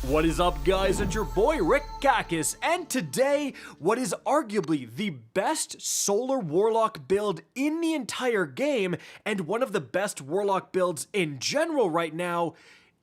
What is up, guys? It's your boy Rick Kakis, and today, what is arguably the best Solar Warlock build in the entire game, and one of the best Warlock builds in general right now,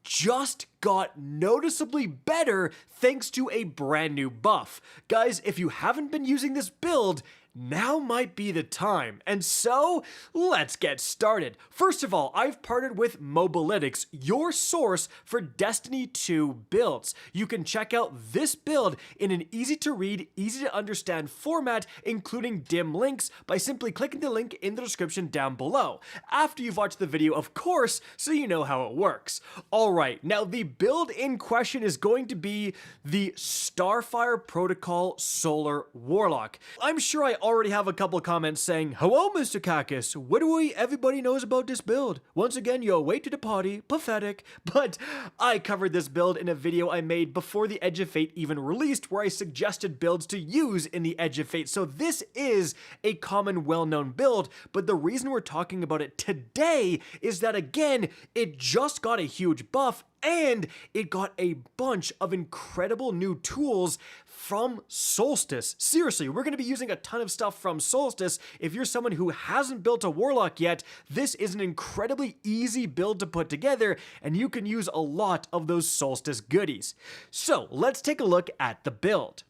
just got noticeably better thanks to a brand new buff. Guys, if you haven't been using this build, now might be the time. And so, let's get started. First of all, I've partnered with Mobalytics, your source for Destiny 2 builds. You can check out this build in an easy to read, easy to understand format, including dim links, by simply clicking the link in the description down below. After you've watched the video, of course, so you know how it works. Alright, now the build in question is going to be the Starfire Protocol Solar Warlock. I'm sure I already have a couple comments saying, "Hello, Mr. Kakis, what do everybody knows about this build? Once again, you're late to the party, pathetic." But I covered this build in a video I made before the Edge of Fate even released, where I suggested builds to use in the Edge of Fate. So this is a common, well-known build, but the reason we're talking about it today is that, again, it just got a huge buff, and it got a bunch of incredible new tools from Solstice. Seriously, we're going to be using a ton of stuff from Solstice. If you're someone who hasn't built a Warlock yet, this is an incredibly easy build to put together, and you can use a lot of those Solstice goodies. So let's take a look at the build.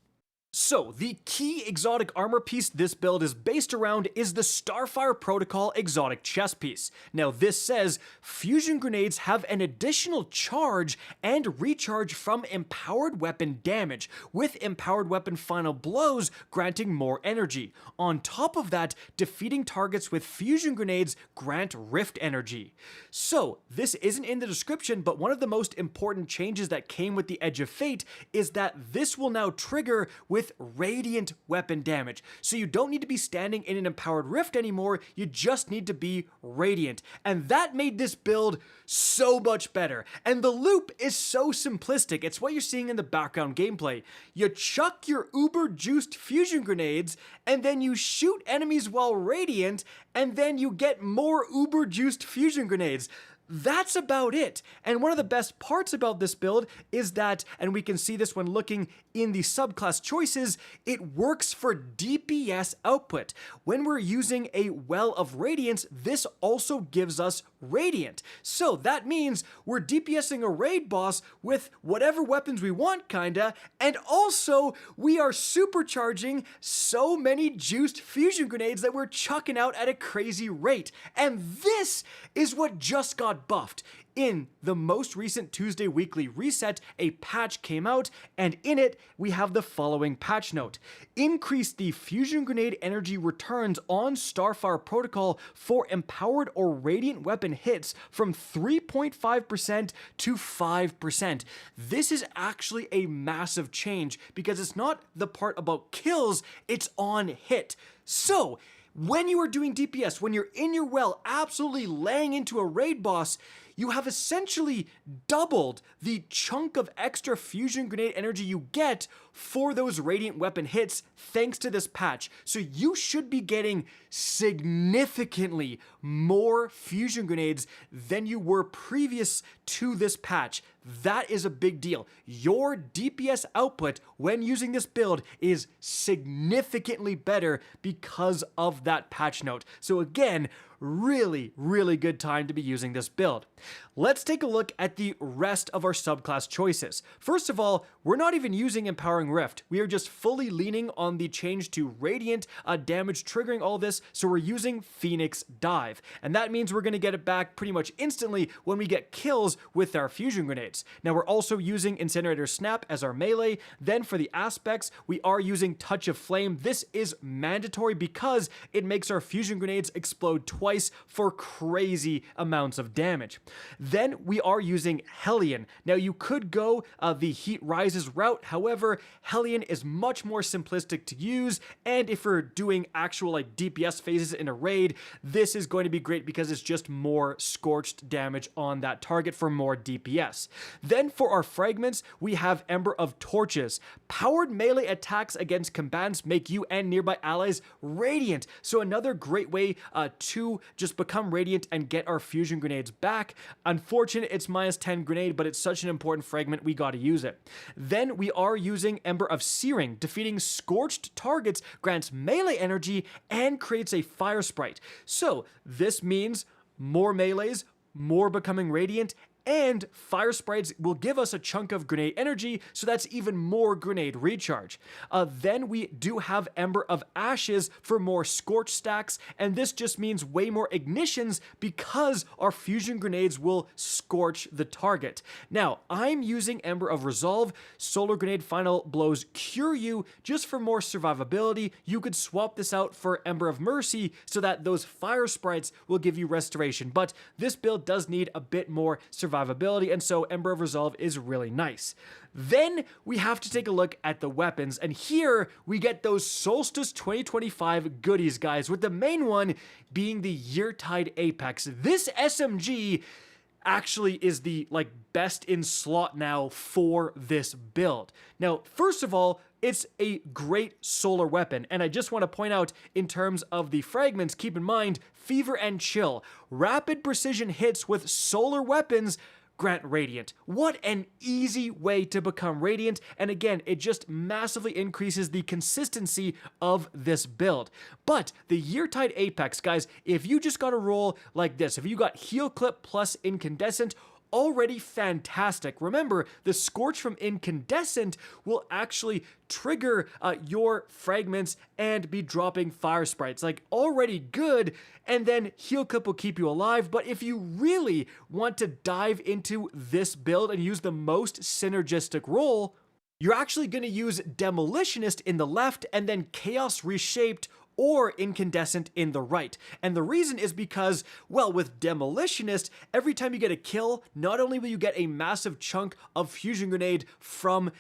So, the key exotic armor piece this build is based around is the Starfire Protocol exotic chest piece. Now, this says, fusion grenades have an additional charge and recharge from empowered weapon damage, with empowered weapon final blows granting more energy. On top of that, defeating targets with fusion grenades grant rift energy. So, this isn't in the description, but one of the most important changes that came with the Edge of Fate is that this will now trigger with radiant weapon damage. So you don't need to be standing in an empowered rift anymore, you just need to be radiant. And that made this build so much better. And the loop is so simplistic, it's what you're seeing in the background gameplay. You chuck your uber juiced fusion grenades, and then you shoot enemies while radiant, and then you get more uber juiced fusion grenades. That's about it. And one of the best parts about this build is that, and we can see this when looking in the subclass choices, it works for DPS output. When we're using a Well of Radiance, this also gives us Radiant. So that means we're DPSing a raid boss with whatever weapons we want, kinda, and also we are supercharging so many juiced fusion grenades that we're chucking out at a crazy rate. And this is what just got buffed. In the most recent Tuesday Weekly reset, a patch came out, and in it, we have the following patch note. Increase the fusion grenade energy returns on Starfire Protocol for empowered or radiant weapon hits from 3.5% to 5%. This is actually a massive change, because it's not the part about kills, it's on hit. So, when you are doing DPS, when you're in your well absolutely laying into a raid boss, you have essentially doubled the chunk of extra fusion grenade energy you get for those radiant weapon hits thanks to this patch. So you should be getting significantly more fusion grenades than you were previous to this patch. That is a big deal. Your DPS output when using this build is significantly better because of that patch note. So again, really good time to be using this build. Let's take a look at the rest of our subclass choices. First of all, we're not even using Empowering Rift. We are just fully leaning on the change to Radiant damage triggering all this, so we're using Phoenix Dive. And that means we're going to get it back pretty much instantly when we get kills with our fusion grenades. Now we're also using Incinerator Snap as our melee. Then for the aspects, we are using Touch of Flame. This is mandatory because it makes our fusion grenades explode twice for crazy amounts of damage. Then we are using Hellion. Now you could go the Heat Rises route, however, Hellion is much more simplistic to use, and if we're doing actual like DPS phases in a raid, this is going to be great because it's just more scorched damage on that target for more DPS. Then for our fragments, we have Ember of Torches. Powered melee attacks against combatants make you and nearby allies radiant, so another great way to just become radiant and get our fusion grenades back. Unfortunate, it's minus 10 grenade, but it's such an important fragment, we gotta use it. Then we are using Ember of Searing. Defeating scorched targets grants melee energy and creates a fire sprite. So this means more melees, more becoming radiant, and fire sprites will give us a chunk of grenade energy, so that's even more grenade recharge. Then we do have Ember of Ashes for more scorch stacks, and this just means way more ignitions because our fusion grenades will scorch the target. Now, I'm using Ember of Resolve. Solar Grenade Final Blows cure you just for more survivability. You could swap this out for Ember of Mercy so that those fire sprites will give you restoration, but this build does need a bit more survivability, and so Ember of Resolve is really nice. Then we have to take a look at the weapons, and here we get those Solstice 2025 goodies, guys, with the main one being the Yeartide Apex. This SMG actually is the best in slot now for this build. Now, first of all, it's a great solar weapon, and I just want to point out in terms of the fragments, keep in mind Fever and Chill. Rapid precision hits with solar weapons grant Radiant. What an easy way to become Radiant, and again, it just massively increases the consistency of this build. But the Yeartide Apex, guys, if you just got a roll like this, if you got Heal Clip plus Incandescent, already fantastic. Remember, the Scorch from Incandescent will actually trigger your fragments and be dropping fire sprites. Already good, and then Heal Clip will keep you alive. But if you really want to dive into this build and use the most synergistic role, you're actually going to use Demolitionist in the left and then Chaos Reshaped or Incandescent in the right. And the reason is because, well, with Demolitionist, every time you get a kill, not only will you get a massive chunk of Fusion Grenade from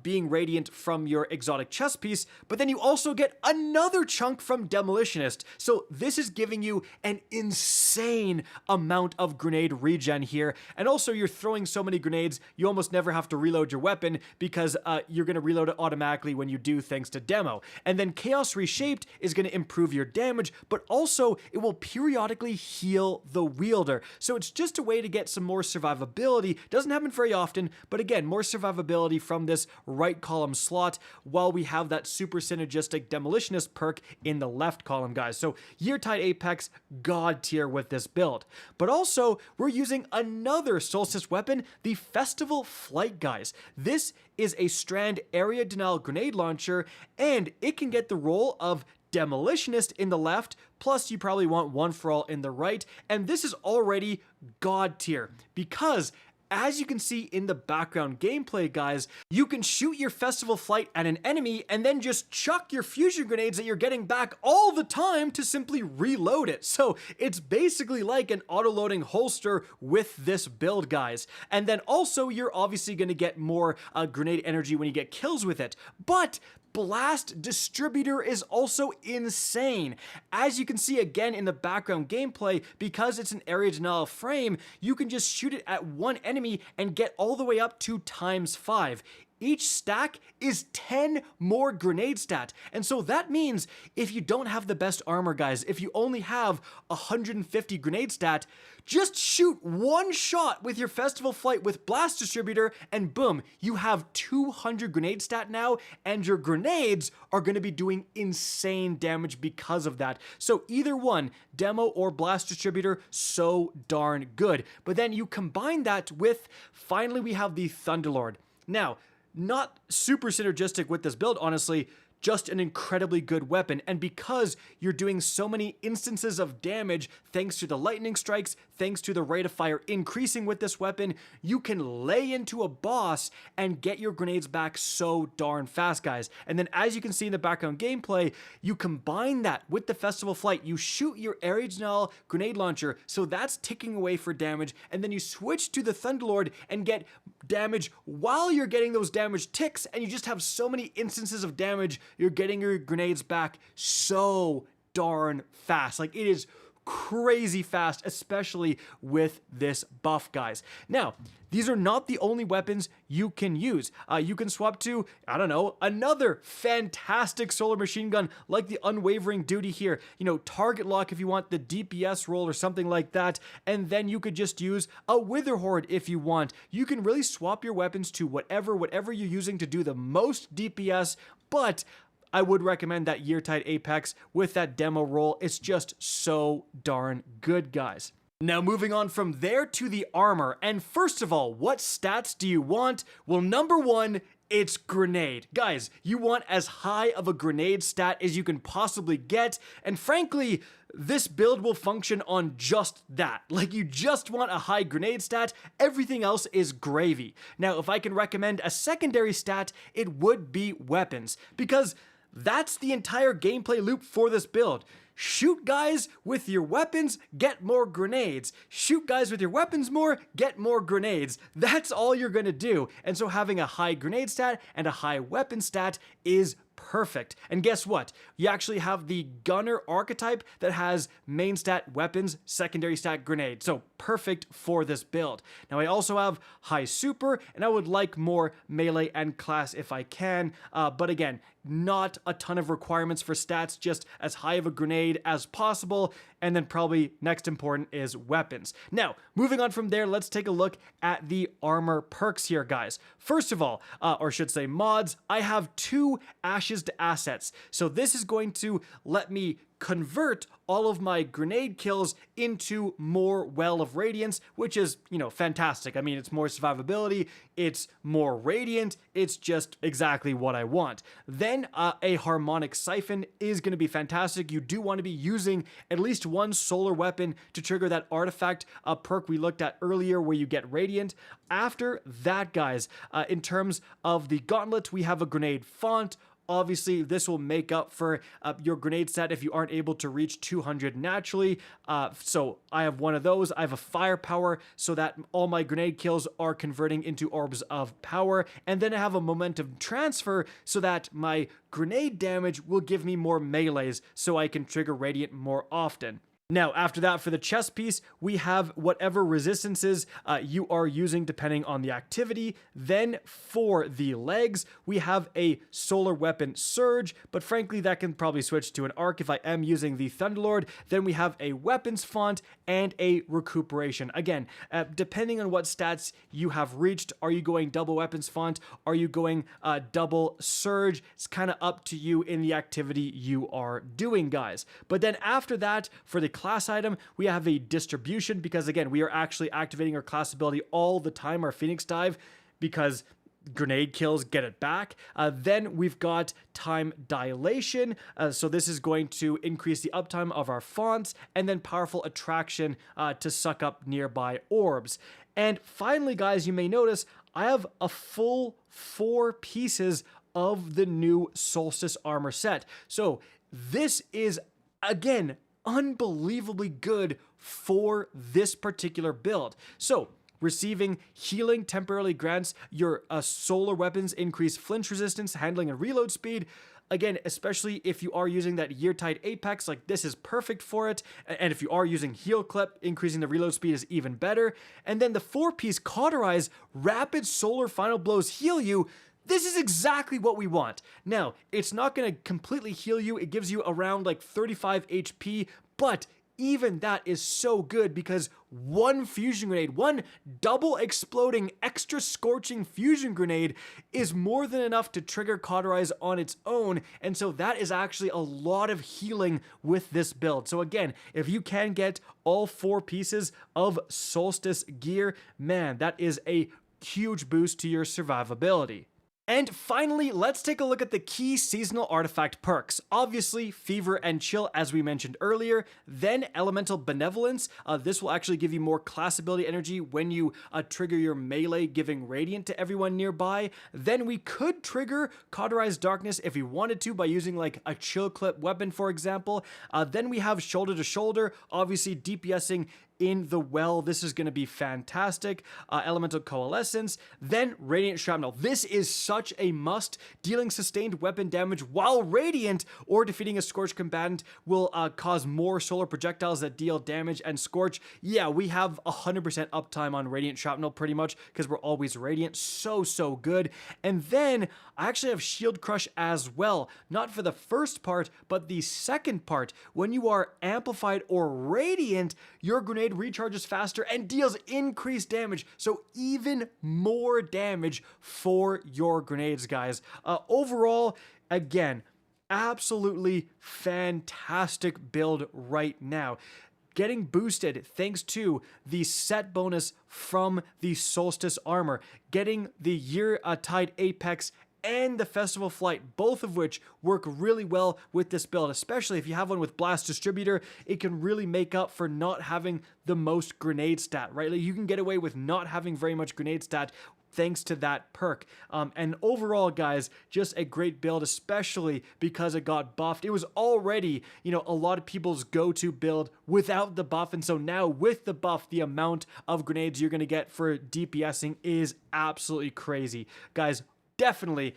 being Radiant from your exotic chest piece, but then you also get another chunk from Demolitionist. So this is giving you an insane amount of grenade regen here. And also you're throwing so many grenades, you almost never have to reload your weapon because you're going to reload it automatically when you do thanks to Demo. And then Chaos Reshaped is going to improve your damage, but also it will periodically heal the wielder. So it's just a way to get some more survivability. Doesn't happen very often, but again, more survivability from this right column slot while we have that super synergistic Demolitionist perk in the left column, guys. So Yeartide Apex, god tier with this build. But also, we're using another Solstice weapon, the Festival Flight, guys. This is a Strand Area Denial Grenade Launcher, and it can get the role of Demolitionist in the left, plus you probably want One for All in the right, and this is already god tier because as you can see in the background gameplay, guys, you can shoot your Festival Flight at an enemy and then just chuck your fusion grenades that you're getting back all the time to simply reload it. So it's basically like an auto-loading holster with this build, guys. And then also you're obviously going to get more grenade energy when you get kills with it. But Blast Distributor is also insane. As you can see again in the background gameplay, because it's an area denial frame, you can just shoot it at one enemy and get all the way up to ×5. Each stack is 10 more grenade stat. And so that means if you don't have the best armor, guys, if you only have 150 grenade stat, just shoot one shot with your Festival Flight with Blast Distributor and boom, you have 200 grenade stat now, and your grenades are going to be doing insane damage because of that. So either one, Demo or Blast Distributor, so darn good. But then you combine that with, finally we have the Thunderlord. Now, not super synergistic with this build, honestly, just an incredibly good weapon. And because you're doing so many instances of damage, thanks to the lightning strikes, thanks to the rate of fire increasing with this weapon, you can lay into a boss and get your grenades back so darn fast, guys. And then as you can see in the background gameplay, you combine that with the Festival Flight, you shoot your Area Denial Grenade Launcher, so that's ticking away for damage, and then you switch to the Thunderlord and get damage while you're getting those damage ticks, and you just have so many instances of damage, you're getting your grenades back so darn fast. Like, it is crazy fast, especially with this buff, guys. Now, these are not the only weapons you can use. You can swap to, I don't know, another fantastic solar machine gun like the Unwavering Duty here. You know, target lock if you want the DPS roll or something like that. And then you could just use a Wither Horde if you want. You can really swap your weapons to whatever you're using to do the most DPS, but I would recommend that Yeartide Apex with that demo roll. It's just so darn good, guys. Now moving on from there to the armor, and first of all, what stats do you want? Well, number one, it's grenade. Guys, you want as high of a grenade stat as you can possibly get, and frankly, this build will function on just that. Like, you just want a high grenade stat, everything else is gravy. Now, if I can recommend a secondary stat, it would be weapons, because that's the entire gameplay loop for this build. Shoot guys with your weapons, get more grenades. Shoot guys with your weapons more, get more grenades. That's all you're gonna do. And so having a high grenade stat and a high weapon stat is perfect. And guess what? You actually have the gunner archetype that has main stat weapons, secondary stat grenade. So perfect for this build. Now I also have high super, and I would like more melee and class if I can. But again, not a ton of requirements for stats, just as high of a grenade as possible. And then probably next important is weapons. Now, moving on from there, let's take a look at the armor perks here, guys. First of all, or should say mods, I have 2 Ashes to Assets. So this is going to let me convert all of my grenade kills into more Well of Radiance, which is, you know, fantastic. I mean, it's more survivability, it's more radiant, it's just exactly what I want. Then a Harmonic Siphon is going to be fantastic. You do want to be using at least one solar weapon to trigger that artifact perk we looked at earlier where you get radiant. After that, guys, in terms of the gauntlet, we have a grenade font. Obviously, this will make up for your grenade set if you aren't able to reach 200 naturally. So I have one of those. I have a firepower so that all my grenade kills are converting into orbs of power. And then I have a momentum transfer so that my grenade damage will give me more melees so I can trigger radiant more often. Now, after that, for the chest piece, we have whatever resistances you are using depending on the activity. Then for the legs, we have a solar weapon surge, but frankly, that can probably switch to an arc if I am using the Thunderlord. Then we have a weapons font and a recuperation. Again, depending on what stats you have reached, are you going double weapons font? Are you going double surge? It's kind of up to you in the activity you are doing, guys. But then after that, for the class item, we have a distribution because, again, we are actually activating our class ability all the time, our Phoenix Dive, because grenade kills get it back. Then we've got time dilation. So this is going to increase the uptime of our fonts, and then powerful attraction to suck up nearby orbs. And finally, guys, you may notice I have a full 4 pieces of the new Solstice armor set. So this is, again, unbelievably good for this particular build. So receiving healing temporarily grants your solar weapons increase flinch resistance, handling, and reload speed. Again, especially if you are using that Yeartide Apex, like this is perfect for it. And if you are using Heal Clip, increasing the reload speed is even better. And then the 4-piece Cauterize, rapid solar final blows heal you. This is exactly what we want. Now, it's not going to completely heal you. It gives you around like 35 HP, but even that is so good because one fusion grenade, one double exploding, extra scorching fusion grenade is more than enough to trigger Cauterize on its own. And so that is actually a lot of healing with this build. So again, if you can get all 4 pieces of Solstice gear, man, that is a huge boost to your survivability. And finally, let's take a look at the key seasonal artifact perks. Obviously, Fever and Chill, as we mentioned earlier. Then Elemental Benevolence. This will actually give you more class ability energy when you trigger your melee, giving Radiant to everyone nearby. Then we could trigger Cauterize Darkness if we wanted to by using like a Chill Clip weapon, for example. Then we have Shoulder to Shoulder, obviously DPSing in the well. This is going to be fantastic. Elemental Coalescence, then Radiant Shrapnel. This is such a must. Dealing sustained weapon damage while radiant or defeating a Scorch combatant will cause more solar projectiles that deal damage. And Scorch, yeah, we have 100% uptime on Radiant Shrapnel pretty much because we're always radiant. So good. And then I actually have Shield Crush as well. Not for the first part, but the second part. When you are amplified or radiant, your grenade recharges faster and deals increased damage. So even more damage for your grenades, guys. Overall, again, absolutely fantastic build right now. Getting boosted thanks to the set bonus from the Solstice armor, getting the Year Tide Apex and the Festival Flight, both of which work really well with this build, especially if you have one with Blast Distributor. It can really make up for not having the most grenade stat, right? Like, you can get away with not having very much grenade stat thanks to that perk. And overall, guys, just a great build, especially because it got buffed. It was already, you know, a lot of people's go-to build without the buff, and so now with the buff, the amount of grenades you're going to get for DPSing is absolutely crazy. Guys, definitely,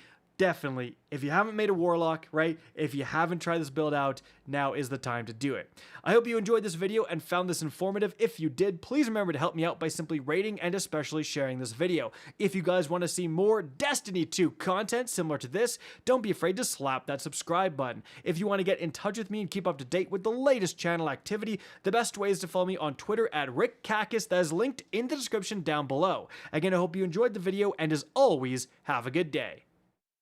if you haven't made a Warlock, right, if you haven't tried this build out, now is the time to do it. I hope you enjoyed this video and found this informative. If you did, please remember to help me out by simply rating and especially sharing this video. If you guys want to see more Destiny 2 content similar to this, don't be afraid to slap that subscribe button. If you want to get in touch with me and keep up to date with the latest channel activity, the best way is to follow me on Twitter at RickCacus. That is linked in the description down below. Again, I hope you enjoyed the video, and as always, have a good day.